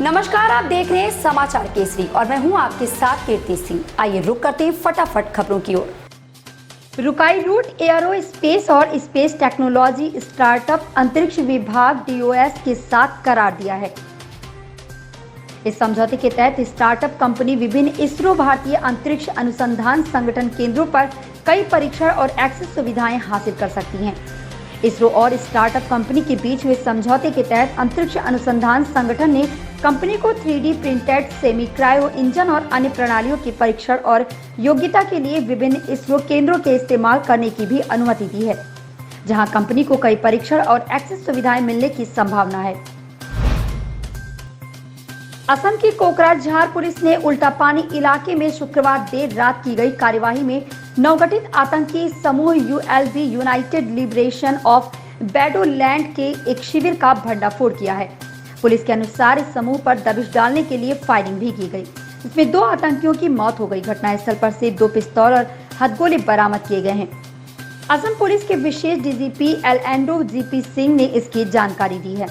नमस्कार, आप देख रहे हैं समाचार केसरी और मैं हूं आपके साथ कीर्ति सिंह। आइए रुक करते हैं फटाफट खबरों की ओर। रुकाई रूट एयरो स्पेस और स्पेस टेक्नोलॉजी स्टार्टअप अंतरिक्ष विभाग DOS के साथ करार दिया है। इस समझौते के तहत स्टार्टअप कंपनी विभिन्न इसरो भारतीय अंतरिक्ष अनुसंधान संगठन केंद्रों पर कई परीक्षण और एक्सेस सुविधाएं हासिल कर सकती हैं। इसरो और स्टार्टअप कंपनी के बीच हुए समझौते के तहत अंतरिक्ष अनुसंधान संगठन ने कंपनी को 3D printed semi cryo engine और अन्य प्रणालियों के परीक्षण और योग्यता के लिए विभिन्न इसरो केंद्रों के इस्तेमाल करने की भी अनुमति दी है, जहां कंपनी को कई परीक्षण और एक्सेस सुविधाएं मिलने की संभावना है। असम की कोकराझार पुलिस ने उल्टापानी इलाके में शुक्रवार देर रात की गई कार्यवाही में नवगठित आतंकी समूह ULB यूनाइटेड लिबरेशन ऑफ बैडोलैंड के एक शिविर का भंडाफोड़ किया है। पुलिस के अनुसार इस समूह पर दबिश डालने के लिए फायरिंग भी की गई। इसमें 2 आतंकियों की मौत हो गई। घटनास्थल पर से 2 पिस्तौल और हथगोले बरामद किए गए हैं। असम पुलिस के विशेष DGP एलएंडो GP सिंह ने इसकी जानकारी दी है।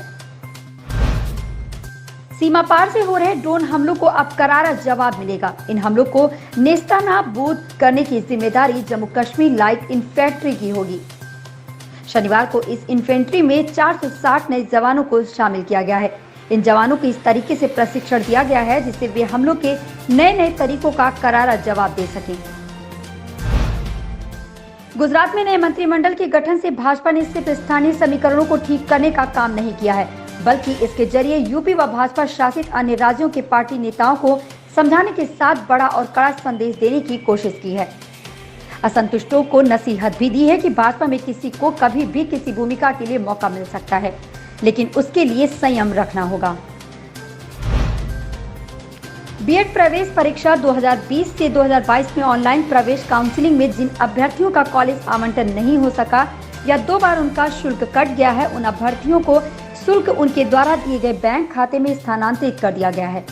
सीमा पार से हो रहे ड्रोन हमलों को अब करारा जवाब मिलेगा। इन हमलों को नेस्तनाबूद करने की जिम्मेदारी जम्मू कश्मीर लाइट इन्फेंट्री की होगी। शनिवार को इस इन्फेंट्री में 460 नए जवानों को शामिल किया गया है। इन जवानों को इस तरीके से प्रशिक्षण दिया गया है जिससे वे हमलों के नए तरीकों का करारा जवाब दे सकें। गुजरात में नए मंत्रिमंडल के गठन से भाजपा ने सिर्फ स्थानीय समीकरणों को ठीक करने का काम नहीं किया है, बल्कि इसके जरिए यूपी व भाजपा शासित अन्य राज्यों के पार्टी नेताओं को समझाने के साथ बड़ा और कड़ा संदेश देने की कोशिश की है। असंतुष्टों को नसीहत भी दी है कि भाजपा में किसी को कभी भी किसी भूमिका के लिए मौका मिल सकता है, लेकिन उसके लिए संयम रखना होगा। बीएड प्रवेश परीक्षा 2020 से 2022 में ऑनलाइन प्रवेश काउंसलिंग में जिन अभ्यर्थियों का कॉलेज आवंटन नहीं हो सका या 2 बार उनका शुल्क कट गया है, उन अभ्यर्थियों को शुल्क उनके द्वारा दिए गए बैंक खाते में स्थानांतरित कर दिया गया है।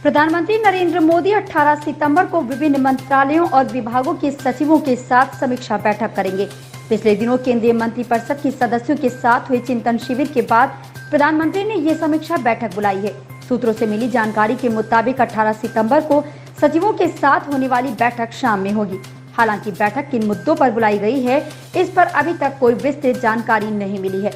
प्रधानमंत्री नरेंद्र मोदी 18 सितंबर को विभिन्न मंत्रालयों और विभागों के सचिवों के साथ समीक्षा बैठक करेंगे। पिछले दिनों केंद्रीय मंत्रिपरिषद के सदस्यों के साथ हुए चिंतन शिविर के बाद प्रधानमंत्री ने ये समीक्षा बैठक बुलाई है। सूत्रों से मिली जानकारी के मुताबिक 18 सितंबर को सचिवों के साथ होने वाली बैठक शाम में होगी। हालांकि बैठक किन मुद्दों पर बुलाई गई है, इस पर अभी तक कोई विस्तृत जानकारी नहीं मिली है,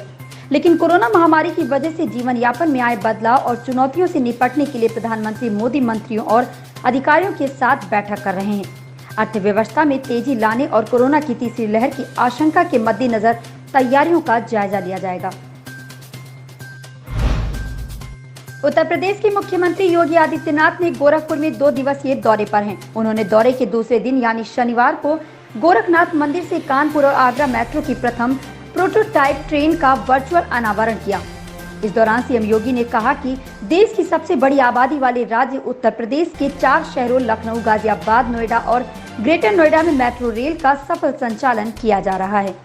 लेकिन कोरोना महामारी की वजह से जीवन यापन में आए बदलाव और चुनौतियों से निपटने के लिए प्रधानमंत्री मोदी मंत्रियों और अधिकारियों के साथ बैठक कर रहे हैं। अर्थव्यवस्था में तेजी लाने और कोरोना की तीसरी लहर की आशंका के मद्देनजर तैयारियों का जायजा लिया जाएगा। उत्तर प्रदेश के मुख्यमंत्री योगी आदित्यनाथ ने गोरखपुर में 2 दिवसीय दौरे पर हैं। उन्होंने दौरे के दूसरे दिन यानी शनिवार को गोरखनाथ मंदिर से कानपुर और आगरा मेट्रो की प्रथम प्रोटोटाइप ट्रेन का वर्चुअल अनावरण किया। इस दौरान सीएम योगी ने कहा कि देश की सबसे बड़ी आबादी वाले राज्य उत्तर प्रदेश के 4 शहरों लखनऊ, गाजियाबाद, नोएडा और ग्रेटर नोएडा में मेट्रो रेल का सफल संचालन किया जा रहा है।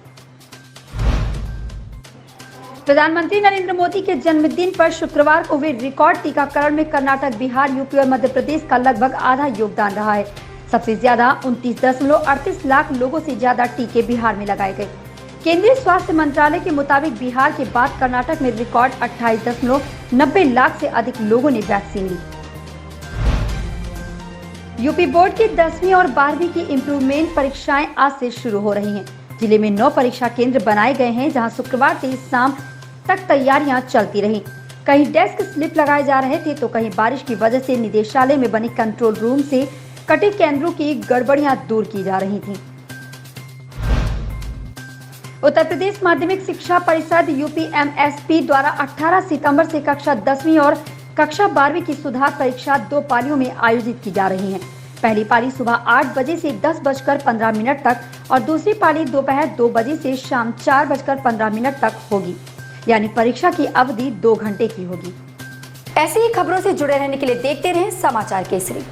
प्रधानमंत्री नरेंद्र मोदी के जन्मदिन पर शुक्रवार को हुए रिकॉर्ड टीकाकरण में कर्नाटक, बिहार, यूपी और मध्य प्रदेश का लगभग आधा योगदान रहा है। सबसे ज्यादा 29.38 लाख लोगों से ज्यादा टीके बिहार में लगाए गए। केंद्रीय स्वास्थ्य मंत्रालय के मुताबिक बिहार के बाद कर्नाटक में रिकॉर्ड 28.90 लाख से अधिक लोगों ने वैक्सीन ली। यूपी बोर्ड की 10वीं और 12वीं की इम्प्रूवमेंट परीक्षाएं आज से शुरू हो रही हैं। जिले में 9 परीक्षा केंद्र बनाए गए हैं, जहां शुक्रवार 23 शाम तक तैयारियां चलती रही। कहीं डेस्क स्लिप लगाए जा रहे थे तो कहीं बारिश की वजह से निदेशालय में बने कंट्रोल रूम से कटे केंद्रों की गड़बड़ियां दूर की जा रही थीं। उत्तर प्रदेश माध्यमिक शिक्षा परिषद UPMSP द्वारा 18 सितंबर से कक्षा 10वीं और कक्षा 12वीं की सुधार परीक्षा 2 पालियों में आयोजित की जा रही है। पहली पाली सुबह 8 बजे से 10:15 तक और दूसरी पाली दोपहर 2 बजे से शाम 4:15 तक होगी, यानी परीक्षा की अवधि 2 घंटे की होगी। ऐसी ही खबरों से जुड़े रहने के लिए देखते रहें समाचार केसरी।